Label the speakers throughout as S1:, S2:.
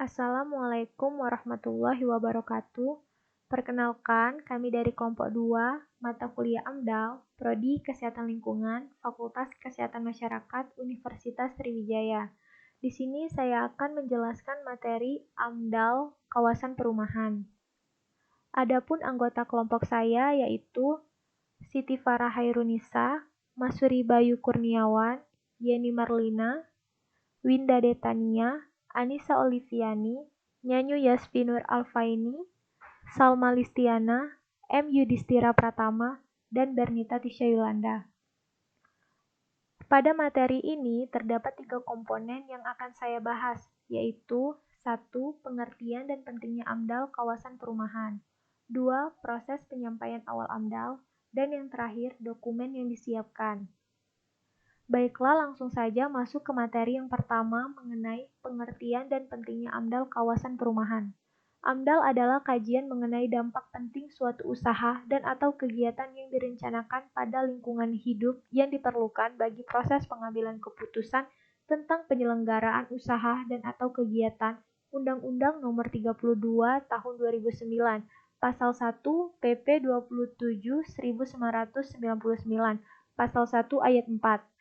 S1: Assalamualaikum warahmatullahi wabarakatuh. Perkenalkan, kami dari kelompok 2, mata kuliah AMDAL, Prodi Kesehatan Lingkungan, Fakultas Kesehatan Masyarakat, Universitas Sriwijaya. Di sini saya akan menjelaskan materi AMDAL Kawasan Perumahan. Adapun anggota kelompok saya yaitu Siti Farah Hairunisa, Masuri Bayu Kurniawan, Yeni Marlina, Winda Detania, Anissa Oliviani, Nyanyu Yasvinur Alfaini, Salma Listiana, M. Yudhistira Pratama, dan Bernita Tisha Yulanda. Pada materi ini terdapat 3 komponen yang akan saya bahas, yaitu 1. Pengertian dan pentingnya AMDAL kawasan perumahan, 2. Proses penyampaian awal AMDAL, dan yang terakhir dokumen yang disiapkan. Baiklah, langsung saja masuk ke materi yang pertama mengenai pengertian dan pentingnya AMDAL kawasan perumahan. AMDAL adalah kajian mengenai dampak penting suatu usaha dan atau kegiatan yang direncanakan pada lingkungan hidup yang diperlukan bagi proses pengambilan keputusan tentang penyelenggaraan usaha dan atau kegiatan Undang-Undang Nomor 32 Tahun 2009, Pasal 1 PP 27 1999, Pasal 1 Ayat 4.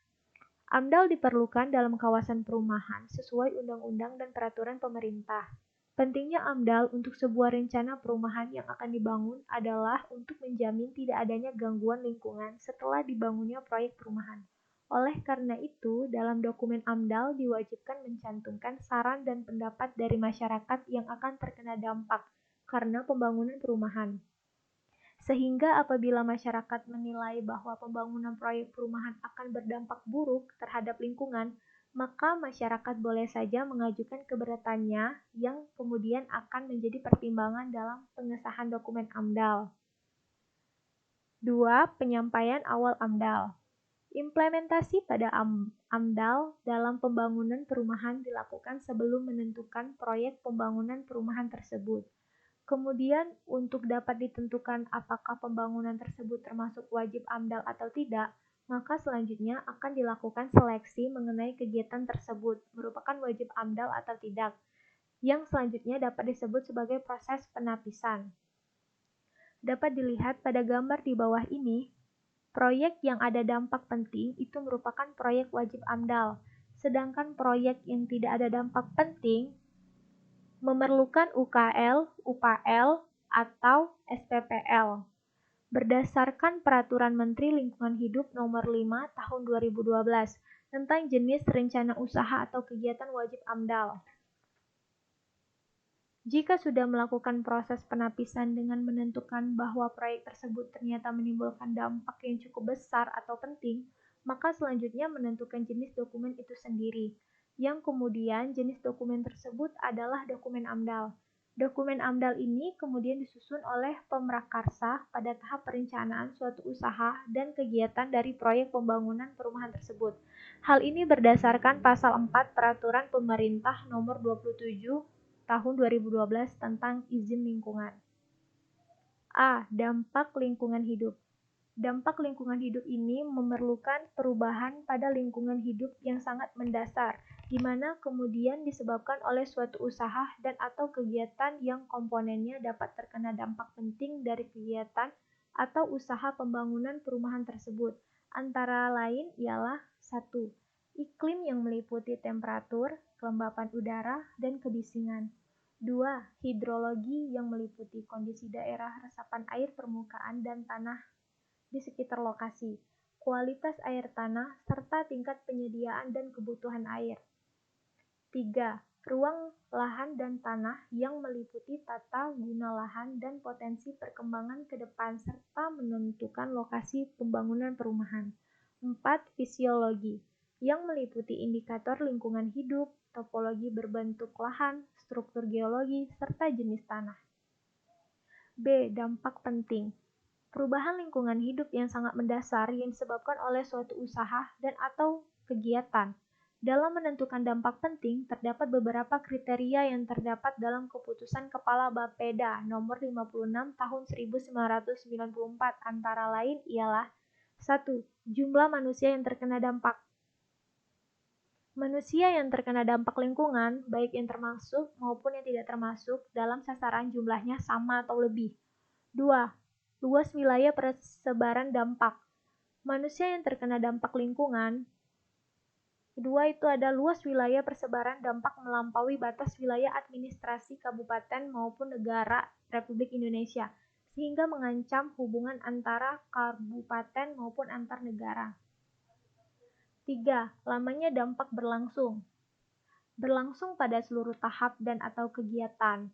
S1: AMDAL diperlukan dalam kawasan perumahan sesuai undang-undang dan peraturan pemerintah. Pentingnya AMDAL untuk sebuah rencana perumahan yang akan dibangun adalah untuk menjamin tidak adanya gangguan lingkungan setelah dibangunnya proyek perumahan. Oleh karena itu, dalam dokumen AMDAL diwajibkan mencantumkan saran dan pendapat dari masyarakat yang akan terkena dampak karena pembangunan perumahan. Sehingga apabila masyarakat menilai bahwa pembangunan proyek perumahan akan berdampak buruk terhadap lingkungan, maka masyarakat boleh saja mengajukan keberatannya yang kemudian akan menjadi pertimbangan dalam pengesahan dokumen AMDAL. 2. Penyampaian awal AMDAL. Implementasi pada AMDAL dalam pembangunan perumahan dilakukan sebelum menentukan proyek pembangunan perumahan tersebut. Kemudian, untuk dapat ditentukan apakah pembangunan tersebut termasuk wajib AMDAL atau tidak, maka selanjutnya akan dilakukan seleksi mengenai kegiatan tersebut merupakan wajib AMDAL atau tidak, yang selanjutnya dapat disebut sebagai proses penapisan. Dapat dilihat pada gambar di bawah ini, proyek yang ada dampak penting itu merupakan proyek wajib AMDAL, sedangkan proyek yang tidak ada dampak penting memerlukan UKL, UPL, atau SPPL. Berdasarkan Peraturan Menteri Lingkungan Hidup Nomor 5 Tahun 2012 tentang jenis rencana usaha atau kegiatan wajib AMDAL. Jika sudah melakukan proses penapisan dengan menentukan bahwa proyek tersebut ternyata menimbulkan dampak yang cukup besar atau penting, maka selanjutnya menentukan jenis dokumen itu sendiri, yang kemudian jenis dokumen tersebut adalah dokumen AMDAL. Dokumen AMDAL ini kemudian disusun oleh pemrakarsa pada tahap perencanaan suatu usaha dan kegiatan dari proyek pembangunan perumahan tersebut. Hal ini berdasarkan Pasal 4 Peraturan Pemerintah Nomor 27 Tahun 2012 tentang izin lingkungan. A. Dampak lingkungan hidup. Dampak lingkungan hidup ini memerlukan perubahan pada lingkungan hidup yang sangat mendasar, di mana kemudian disebabkan oleh suatu usaha dan atau kegiatan yang komponennya dapat terkena dampak penting dari kegiatan atau usaha pembangunan perumahan tersebut. Antara lain ialah 1. Iklim yang meliputi temperatur, kelembapan udara, dan kebisingan. 2. Hidrologi yang meliputi kondisi daerah resapan air permukaan dan tanah di sekitar lokasi, kualitas air tanah, serta tingkat penyediaan dan kebutuhan air. 3. Ruang lahan dan tanah yang meliputi tata guna lahan dan potensi perkembangan ke depan serta menentukan lokasi pembangunan perumahan. 4. Fisiologi yang meliputi indikator lingkungan hidup, topologi berbentuk lahan, struktur geologi, serta jenis tanah. B. Dampak penting. Perubahan lingkungan hidup yang sangat mendasar yang disebabkan oleh suatu usaha dan atau kegiatan. Dalam menentukan dampak penting, terdapat beberapa kriteria yang terdapat dalam Keputusan Kepala Bapeda Nomor 56 Tahun 1994, antara lain ialah 1. Jumlah manusia yang terkena dampak. Manusia yang terkena dampak lingkungan, baik yang termasuk maupun yang tidak termasuk, dalam sasaran jumlahnya sama atau lebih. 2. Luas wilayah persebaran dampak. Manusia yang terkena dampak lingkungan, kedua itu ada luas wilayah persebaran dampak melampaui batas wilayah administrasi kabupaten maupun negara Republik Indonesia, sehingga mengancam hubungan antara kabupaten maupun antar negara. 3. Lamanya dampak berlangsung. Berlangsung pada seluruh tahap dan atau kegiatan.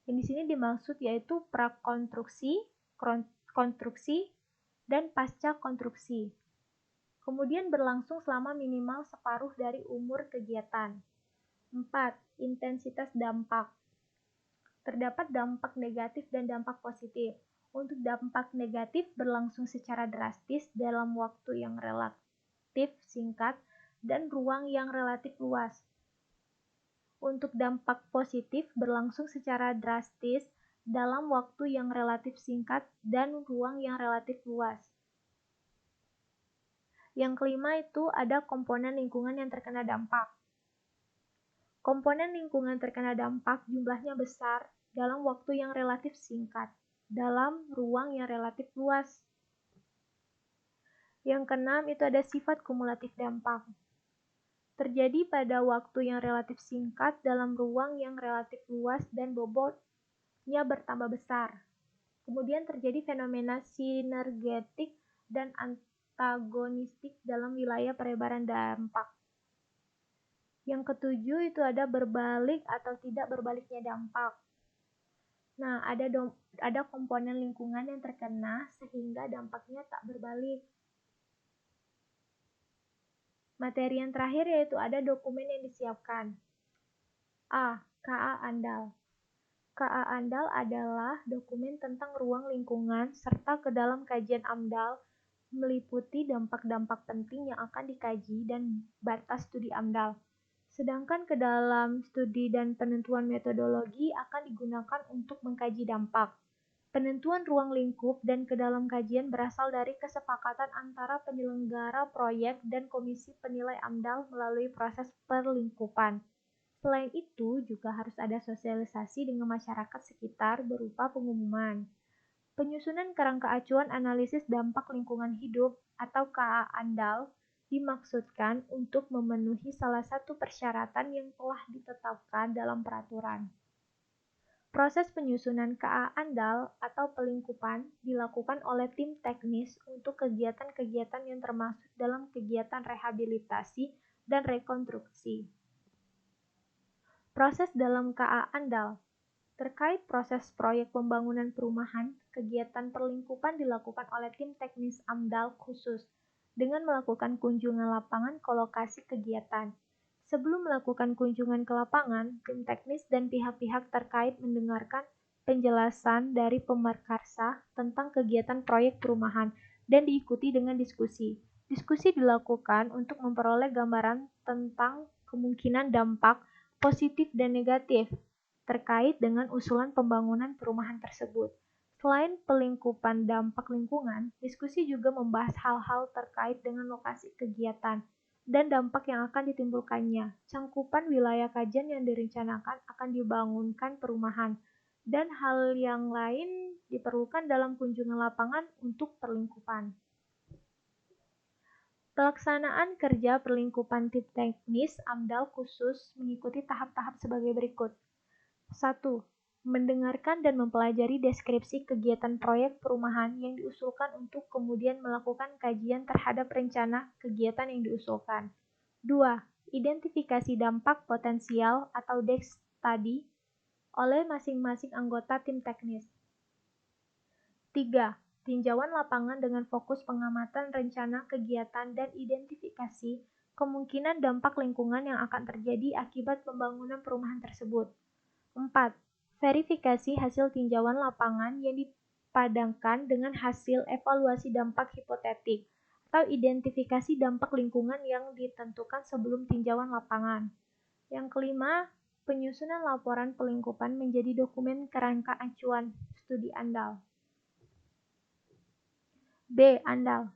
S1: Yang di sini dimaksud yaitu prakonstruksi, konstruksi, dan pasca konstruksi. Kemudian berlangsung selama minimal separuh dari umur kegiatan. 4. Intensitas dampak. Terdapat dampak negatif dan dampak positif. Untuk dampak negatif berlangsung secara drastis dalam waktu yang relatif singkat dan ruang yang relatif luas. Untuk dampak positif berlangsung secara drastis dalam waktu yang relatif singkat dan ruang yang relatif luas. Yang kelima itu ada komponen lingkungan yang terkena dampak. Komponen lingkungan terkena dampak jumlahnya besar dalam waktu yang relatif singkat, dalam ruang yang relatif luas. Yang keenam itu ada sifat kumulatif dampak. Terjadi pada waktu yang relatif singkat dalam ruang yang relatif luas dan bobotnya bertambah besar. Kemudian terjadi fenomena sinergetik dan antagonistik dalam wilayah perebaran dampak. Yang ketujuh itu ada berbalik atau tidak berbaliknya dampak. Nah, ada komponen lingkungan yang terkena sehingga dampaknya tak berbalik. Materi yang terakhir yaitu ada dokumen yang disiapkan. A. KA Andal. KA Andal adalah dokumen tentang ruang lingkungan serta ke dalam kajian AMDAL meliputi dampak-dampak penting yang akan dikaji dan batas studi AMDAL. Sedangkan ke dalam studi dan penentuan metodologi akan digunakan untuk mengkaji dampak. Penentuan ruang lingkup dan ke dalam kajian berasal dari kesepakatan antara penyelenggara proyek dan komisi penilai AMDAL melalui proses perlingkupan. Selain itu, juga harus ada sosialisasi dengan masyarakat sekitar berupa pengumuman. Penyusunan kerangka acuan analisis dampak lingkungan hidup atau KA ANDAL dimaksudkan untuk memenuhi salah satu persyaratan yang telah ditetapkan dalam peraturan. Proses penyusunan KA ANDAL atau pelingkupan dilakukan oleh tim teknis untuk kegiatan-kegiatan yang termasuk dalam kegiatan rehabilitasi dan rekonstruksi. Proses dalam KA ANDAL. Terkait proses proyek pembangunan perumahan, kegiatan perlingkupan dilakukan oleh tim teknis AMDAL khusus dengan melakukan kunjungan lapangan ke lokasi kegiatan. Sebelum melakukan kunjungan ke lapangan, tim teknis dan pihak-pihak terkait mendengarkan penjelasan dari pemerkarsa tentang kegiatan proyek perumahan dan diikuti dengan diskusi. Diskusi dilakukan untuk memperoleh gambaran tentang kemungkinan dampak positif dan negatif terkait dengan usulan pembangunan perumahan tersebut. Selain pelingkupan dampak lingkungan, diskusi juga membahas hal-hal terkait dengan lokasi kegiatan dan dampak yang akan ditimbulkannya, cangkupan wilayah kajian yang direncanakan akan dibangunkan perumahan, dan hal yang lain diperlukan dalam kunjungan lapangan untuk perlingkupan. Pelaksanaan kerja perlingkupan tim teknis AMDAL khusus mengikuti tahap-tahap sebagai berikut. 1. Mendengarkan dan mempelajari deskripsi kegiatan proyek perumahan yang diusulkan untuk kemudian melakukan kajian terhadap rencana kegiatan yang diusulkan. 2. Identifikasi dampak potensial atau DEX study oleh masing-masing anggota tim teknis. 3. Tinjauan lapangan dengan fokus pengamatan rencana kegiatan dan identifikasi kemungkinan dampak lingkungan yang akan terjadi akibat pembangunan perumahan tersebut. 4. Verifikasi hasil tinjauan lapangan yang dipadankan dengan hasil evaluasi dampak hipotetik atau identifikasi dampak lingkungan yang ditentukan sebelum tinjauan lapangan. Yang kelima, penyusunan laporan pelingkupan menjadi dokumen kerangka acuan studi ANDAL. B. ANDAL.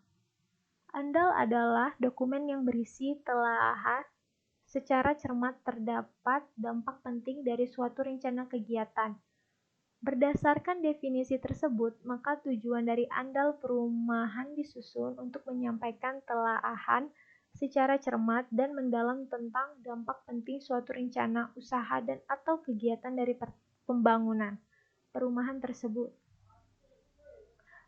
S1: ANDAL adalah dokumen yang berisi telaah secara cermat terdapat dampak penting dari suatu rencana kegiatan. Berdasarkan definisi tersebut, maka tujuan dari andal perumahan disusun untuk menyampaikan telaahan secara cermat dan mendalam tentang dampak penting suatu rencana, usaha, dan atau kegiatan dari pembangunan perumahan tersebut.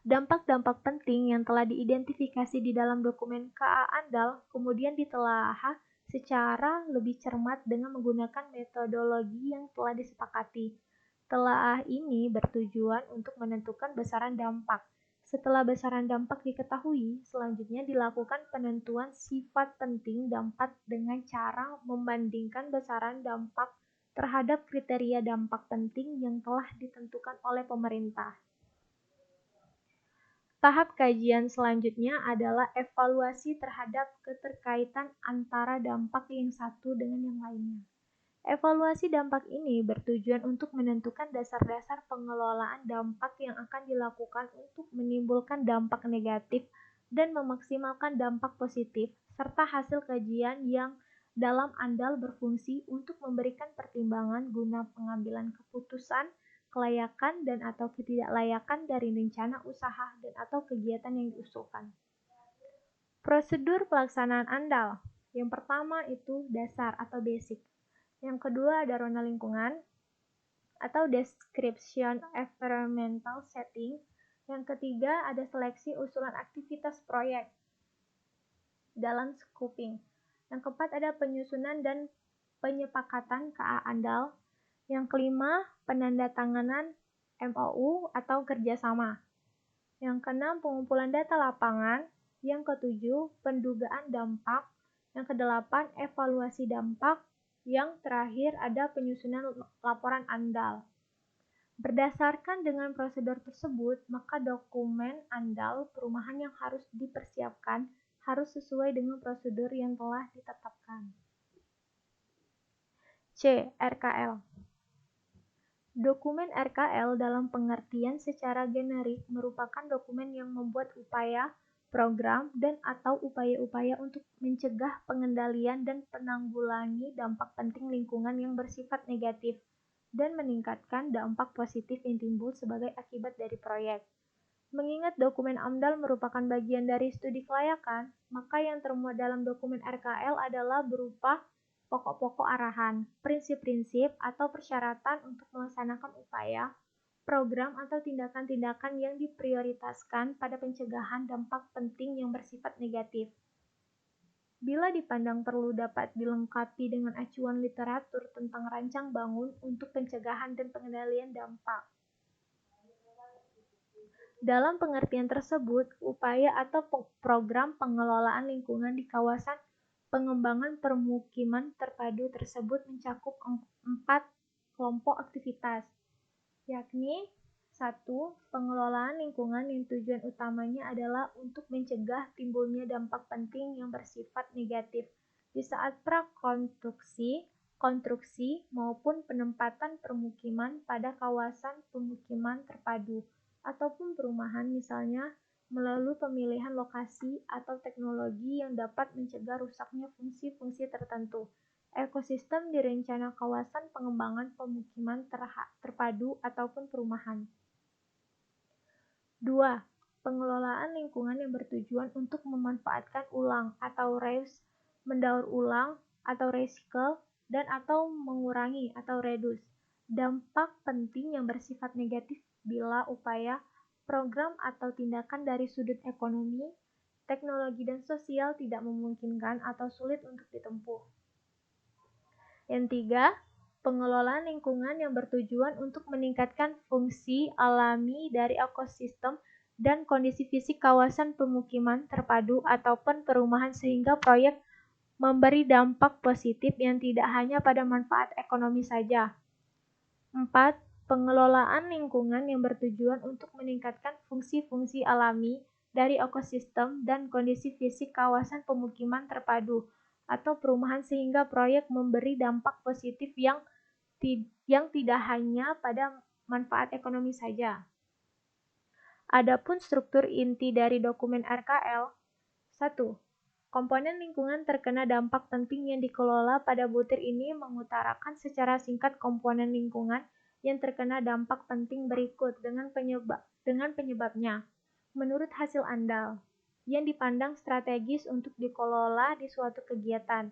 S1: Dampak-dampak penting yang telah diidentifikasi di dalam dokumen KA Andal kemudian ditelaah secara lebih cermat dengan menggunakan metodologi yang telah disepakati. Telaah ini bertujuan untuk menentukan besaran dampak. Setelah besaran dampak diketahui, selanjutnya dilakukan penentuan sifat penting dampak dengan cara membandingkan besaran dampak terhadap kriteria dampak penting yang telah ditentukan oleh pemerintah. Tahap kajian selanjutnya adalah evaluasi terhadap keterkaitan antara dampak yang satu dengan yang lainnya. Evaluasi dampak ini bertujuan untuk menentukan dasar-dasar pengelolaan dampak yang akan dilakukan untuk menimbulkan dampak negatif dan memaksimalkan dampak positif, serta hasil kajian yang dalam andal berfungsi untuk memberikan pertimbangan guna pengambilan keputusan kelayakan dan atau ketidaklayakan dari rencana usaha dan atau kegiatan yang diusulkan. Prosedur pelaksanaan andal. Yang pertama itu dasar atau basic. Yang kedua ada rona lingkungan atau description environmental setting. Yang ketiga ada seleksi usulan aktivitas proyek dalam scoping. Yang keempat ada penyusunan dan penyepakatan KA andal. Yang kelima, penandatanganan MOU atau kerjasama. Yang keenam, pengumpulan data lapangan. Yang ketujuh, pendugaan dampak. Yang kedelapan, evaluasi dampak. Yang terakhir, ada penyusunan laporan andal. Berdasarkan dengan prosedur tersebut, maka dokumen andal perumahan yang harus dipersiapkan harus sesuai dengan prosedur yang telah ditetapkan. C. RKL. Dokumen RKL dalam pengertian secara generik merupakan dokumen yang membuat upaya, program, dan atau upaya-upaya untuk mencegah pengendalian dan penanggulangi dampak penting lingkungan yang bersifat negatif dan meningkatkan dampak positif yang timbul sebagai akibat dari proyek. Mengingat dokumen AMDAL merupakan bagian dari studi kelayakan, maka yang termuat dalam dokumen RKL adalah berupa pokok-pokok arahan, prinsip-prinsip, atau persyaratan untuk melaksanakan upaya, program, atau tindakan-tindakan yang diprioritaskan pada pencegahan dampak penting yang bersifat negatif. Bila dipandang perlu dapat dilengkapi dengan acuan literatur tentang rancang bangun untuk pencegahan dan pengendalian dampak. Dalam pengertian tersebut, upaya atau program pengelolaan lingkungan di kawasan pengembangan permukiman terpadu tersebut mencakup 4 kelompok aktivitas, yakni 1. Pengelolaan lingkungan yang tujuan utamanya adalah untuk mencegah timbulnya dampak penting yang bersifat negatif di saat prakonstruksi, konstruksi, maupun penempatan permukiman pada kawasan pemukiman terpadu ataupun perumahan, misalnya melalui pemilihan lokasi atau teknologi yang dapat mencegah rusaknya fungsi-fungsi tertentu. Ekosistem di rencana kawasan pengembangan pemukiman terpadu ataupun perumahan. 2. Pengelolaan lingkungan yang bertujuan untuk memanfaatkan ulang atau reuse, mendaur ulang atau recycle, dan atau mengurangi atau reduce dampak penting yang bersifat negatif bila upaya, program atau tindakan dari sudut ekonomi, teknologi dan sosial tidak memungkinkan atau sulit untuk ditempuh. Yang 3, pengelolaan lingkungan yang bertujuan untuk meningkatkan fungsi alami dari ekosistem dan kondisi fisik kawasan pemukiman terpadu ataupun perumahan sehingga proyek memberi dampak positif yang tidak hanya pada manfaat ekonomi saja. 4. Pengelolaan lingkungan yang bertujuan untuk meningkatkan fungsi-fungsi alami dari ekosistem dan kondisi fisik kawasan pemukiman terpadu atau perumahan sehingga proyek memberi dampak positif yang tidak hanya pada manfaat ekonomi saja. Adapun struktur inti dari dokumen RKL. 1. Komponen lingkungan terkena dampak penting yang dikelola pada butir ini mengutarakan secara singkat komponen lingkungan yang terkena dampak penting berikut dengan penyebabnya. Menurut hasil andal, yang dipandang strategis untuk dikelola di suatu kegiatan.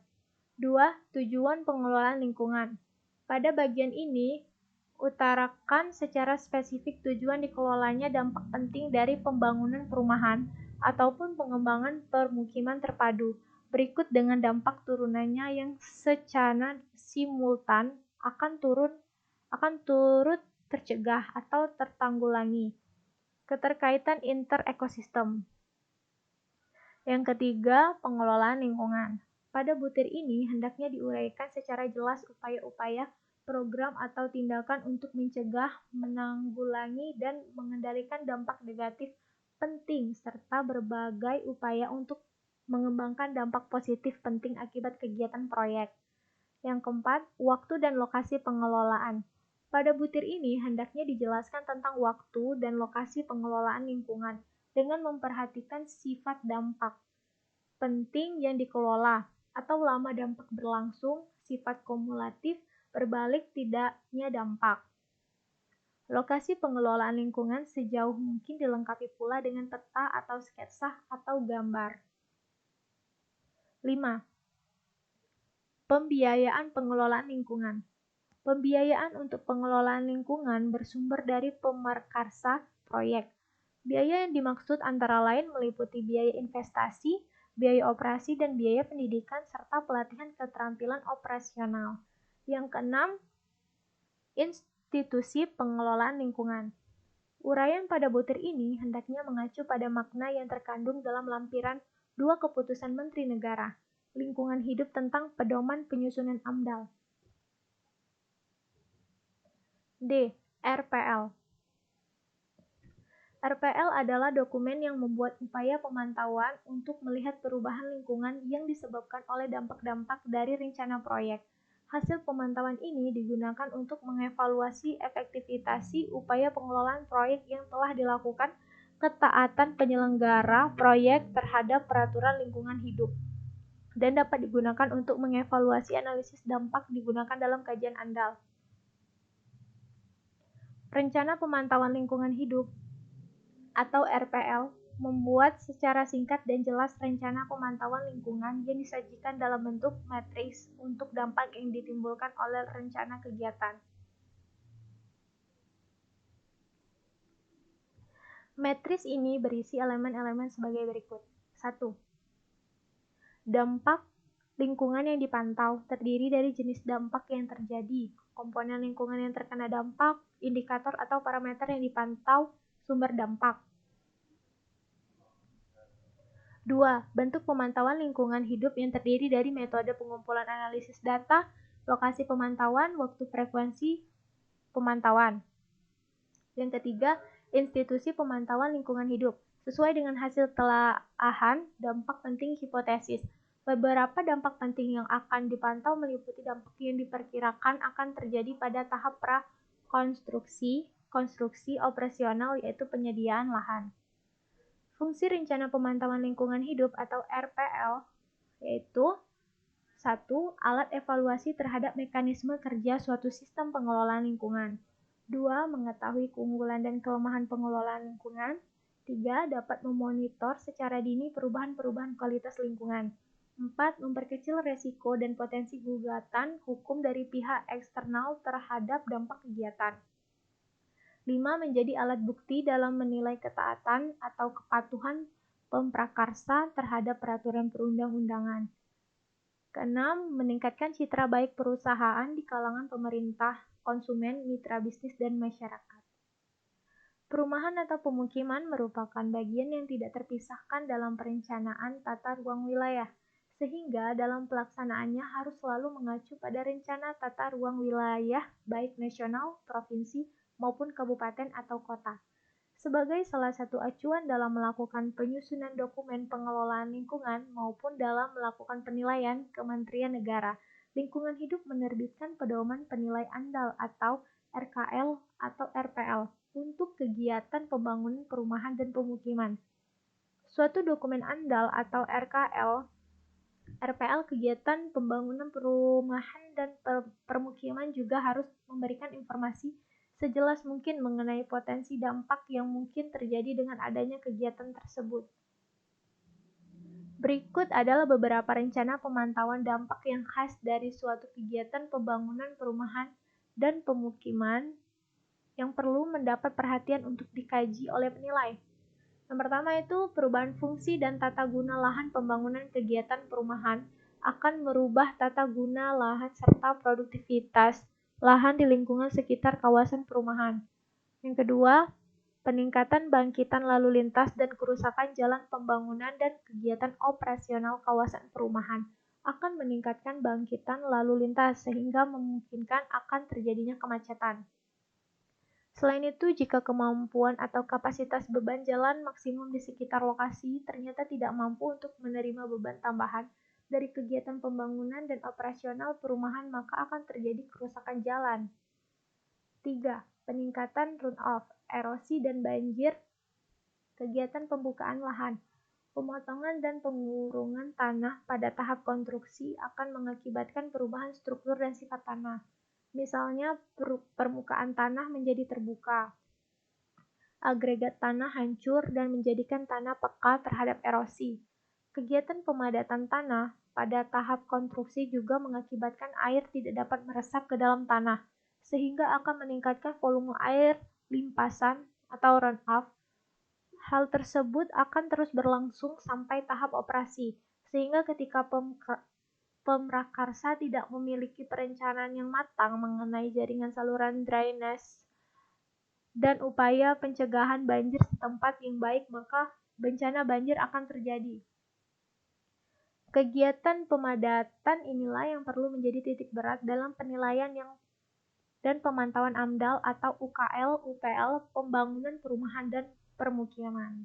S1: 2. Tujuan pengelolaan lingkungan. Pada bagian ini, utarakan secara spesifik tujuan dikelolanya dampak penting dari pembangunan perumahan ataupun pengembangan permukiman terpadu. Berikut dengan dampak turunannya yang secara simultan akan turut tercegah atau tertanggulangi. Keterkaitan inter-ekosistem. Yang ketiga, pengelolaan lingkungan. Pada butir ini, hendaknya diuraikan secara jelas upaya-upaya, program atau tindakan untuk mencegah, menanggulangi, dan mengendalikan dampak negatif penting, serta berbagai upaya untuk mengembangkan dampak positif penting akibat kegiatan proyek. Yang keempat, waktu dan lokasi pengelolaan. Pada butir ini, hendaknya dijelaskan tentang waktu dan lokasi pengelolaan lingkungan dengan memperhatikan sifat dampak penting yang dikelola atau lama dampak berlangsung, sifat kumulatif, berbalik tidaknya dampak. Lokasi pengelolaan lingkungan sejauh mungkin dilengkapi pula dengan peta atau sketsa atau gambar. 5. Pembiayaan pengelolaan lingkungan. Pembiayaan untuk pengelolaan lingkungan bersumber dari pemerkarsa proyek. Biaya yang dimaksud antara lain meliputi biaya investasi, biaya operasi, dan biaya pendidikan serta pelatihan keterampilan operasional. Yang keenam, institusi pengelolaan lingkungan. Uraian pada butir ini hendaknya mengacu pada makna yang terkandung dalam lampiran 2 Keputusan Menteri Negara Lingkungan Hidup tentang Pedoman Penyusunan AMDAL. D. RPL. RPL adalah dokumen yang membuat upaya pemantauan untuk melihat perubahan lingkungan yang disebabkan oleh dampak-dampak dari rencana proyek. Hasil pemantauan ini digunakan untuk mengevaluasi efektivitas upaya pengelolaan proyek yang telah dilakukan, ketaatan penyelenggara proyek terhadap peraturan lingkungan hidup, dan dapat digunakan untuk mengevaluasi analisis dampak digunakan dalam kajian andal. Rencana Pemantauan Lingkungan Hidup atau RPL membuat secara singkat dan jelas rencana pemantauan lingkungan yang disajikan dalam bentuk matriks untuk dampak yang ditimbulkan oleh rencana kegiatan. Matriks ini berisi elemen-elemen sebagai berikut. 1. Dampak lingkungan yang dipantau terdiri dari jenis dampak yang terjadi, komponen lingkungan yang terkena dampak, indikator atau parameter yang dipantau, sumber dampak. 2. Bentuk pemantauan lingkungan hidup yang terdiri dari metode pengumpulan analisis data, lokasi pemantauan, waktu frekuensi pemantauan. Yang ketiga, institusi pemantauan lingkungan hidup. Sesuai dengan hasil telaahan dampak penting hipotesis. Beberapa dampak penting yang akan dipantau meliputi dampak yang diperkirakan akan terjadi pada tahap prakonstruksi, konstruksi operasional yaitu penyediaan lahan. Fungsi Rencana Pemantauan Lingkungan Hidup atau RPL yaitu 1. Alat evaluasi terhadap mekanisme kerja suatu sistem pengelolaan lingkungan. 2. Mengetahui keunggulan dan kelemahan pengelolaan lingkungan. 3. Dapat memonitor secara dini perubahan-perubahan kualitas lingkungan. 4. Memperkecil resiko dan potensi gugatan hukum dari pihak eksternal terhadap dampak kegiatan. 5. Menjadi alat bukti dalam menilai ketaatan atau kepatuhan pemprakarsa terhadap peraturan perundang-undangan. Keenam, meningkatkan citra baik perusahaan di kalangan pemerintah, konsumen, mitra bisnis, dan masyarakat. Perumahan atau pemukiman merupakan bagian yang tidak terpisahkan dalam perencanaan tata ruang wilayah, sehingga dalam pelaksanaannya harus selalu mengacu pada rencana tata ruang wilayah baik nasional, provinsi, maupun kabupaten atau kota. Sebagai salah satu acuan dalam melakukan penyusunan dokumen pengelolaan lingkungan maupun dalam melakukan penilaian, Kementerian Negara Lingkungan Hidup menerbitkan Pedoman Penilai Andal atau RKL atau RPL untuk kegiatan pembangunan perumahan dan pemukiman. Suatu dokumen andal atau RKL RPL kegiatan pembangunan perumahan dan permukiman juga harus memberikan informasi sejelas mungkin mengenai potensi dampak yang mungkin terjadi dengan adanya kegiatan tersebut. Berikut adalah beberapa rencana pemantauan dampak yang khas dari suatu kegiatan pembangunan perumahan dan pemukiman yang perlu mendapat perhatian untuk dikaji oleh penilai. Yang pertama itu perubahan fungsi dan tata guna lahan pembangunan kegiatan perumahan akan merubah tata guna lahan serta produktivitas lahan di lingkungan sekitar kawasan perumahan. Yang kedua, peningkatan bangkitan lalu lintas dan kerusakan jalan pembangunan dan kegiatan operasional kawasan perumahan akan meningkatkan bangkitan lalu lintas sehingga memungkinkan akan terjadinya kemacetan. Selain itu, jika kemampuan atau kapasitas beban jalan maksimum di sekitar lokasi ternyata tidak mampu untuk menerima beban tambahan dari kegiatan pembangunan dan operasional perumahan, maka akan terjadi kerusakan jalan. 3. Peningkatan runoff, erosi dan banjir, kegiatan pembukaan lahan, pemotongan dan pengurungan tanah pada tahap konstruksi akan mengakibatkan perubahan struktur dan sifat tanah. Misalnya, permukaan tanah menjadi terbuka, agregat tanah hancur dan menjadikan tanah peka terhadap erosi. Kegiatan pemadatan tanah pada tahap konstruksi juga mengakibatkan air tidak dapat meresap ke dalam tanah, sehingga akan meningkatkan volume air limpasan atau runoff. Hal tersebut akan terus berlangsung sampai tahap operasi, sehingga ketika pemrakarsa tidak memiliki perencanaan yang matang mengenai jaringan saluran drainase dan upaya pencegahan banjir setempat yang baik, maka bencana banjir akan terjadi. Kegiatan pemadatan inilah yang perlu menjadi titik berat dalam penilaian dan pemantauan AMDAL atau UKL, UPL, pembangunan perumahan dan permukiman.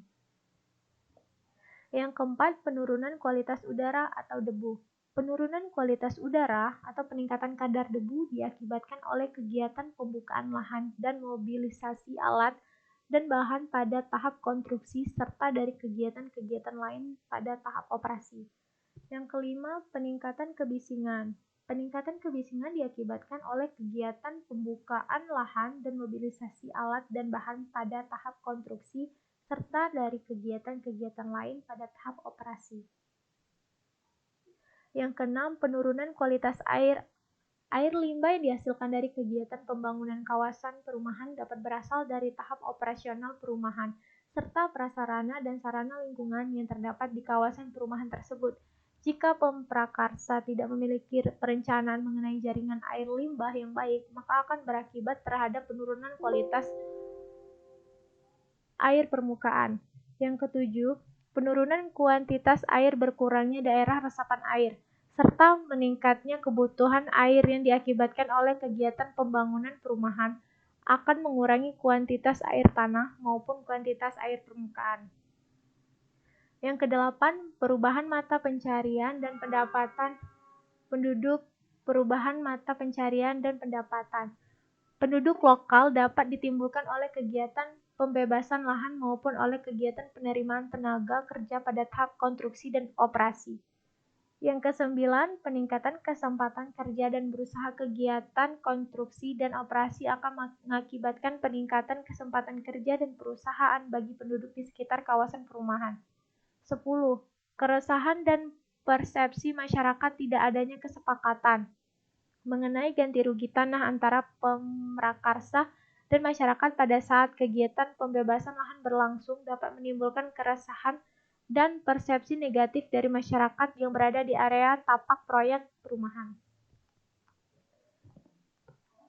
S1: Yang keempat, penurunan kualitas udara atau debu. Penurunan kualitas udara atau peningkatan kadar debu diakibatkan oleh kegiatan pembukaan lahan dan mobilisasi alat dan bahan pada tahap konstruksi serta dari kegiatan-kegiatan lain pada tahap operasi. Yang kelima, peningkatan kebisingan. Peningkatan kebisingan diakibatkan oleh kegiatan pembukaan lahan dan mobilisasi alat dan bahan pada tahap konstruksi serta dari kegiatan-kegiatan lain pada tahap operasi. Yang keenam, penurunan kualitas air. Air limbah yang dihasilkan dari kegiatan pembangunan kawasan perumahan dapat berasal dari tahap operasional perumahan, serta prasarana dan sarana lingkungan yang terdapat di kawasan perumahan tersebut. Jika pemprakarsa tidak memiliki perencanaan mengenai jaringan air limbah yang baik, maka akan berakibat terhadap penurunan kualitas air permukaan. Yang ketujuh, penurunan kuantitas air berkurangnya daerah resapan air, serta meningkatnya kebutuhan air yang diakibatkan oleh kegiatan pembangunan perumahan akan mengurangi kuantitas air tanah maupun kuantitas air permukaan. Yang kedelapan, perubahan mata pencarian dan pendapatan penduduk. Perubahan mata pencarian dan pendapatan penduduk lokal dapat ditimbulkan oleh kegiatan pembebasan lahan maupun oleh kegiatan penerimaan tenaga kerja pada tahap konstruksi dan operasi. Yang kesembilan, peningkatan kesempatan kerja dan berusaha. Kegiatan konstruksi dan operasi akan mengakibatkan peningkatan kesempatan kerja dan perusahaan bagi penduduk di sekitar kawasan perumahan. 10. Keresahan dan persepsi masyarakat tidak adanya kesepakatan mengenai ganti rugi tanah antara pemrakarsa dan masyarakat pada saat kegiatan pembebasan lahan berlangsung dapat menimbulkan keresahan dan persepsi negatif dari masyarakat yang berada di area tapak proyek perumahan.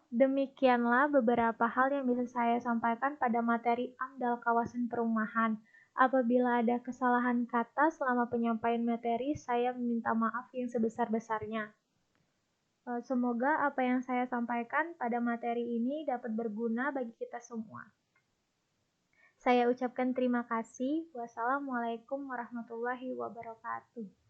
S1: Demikianlah beberapa hal yang bisa saya sampaikan pada materi AMDAL kawasan perumahan. Apabila ada kesalahan kata selama penyampaian materi, saya meminta maaf yang sebesar-besarnya. Semoga apa yang saya sampaikan pada materi ini dapat berguna bagi kita semua. Saya ucapkan terima kasih. Wassalamualaikum warahmatullahi wabarakatuh.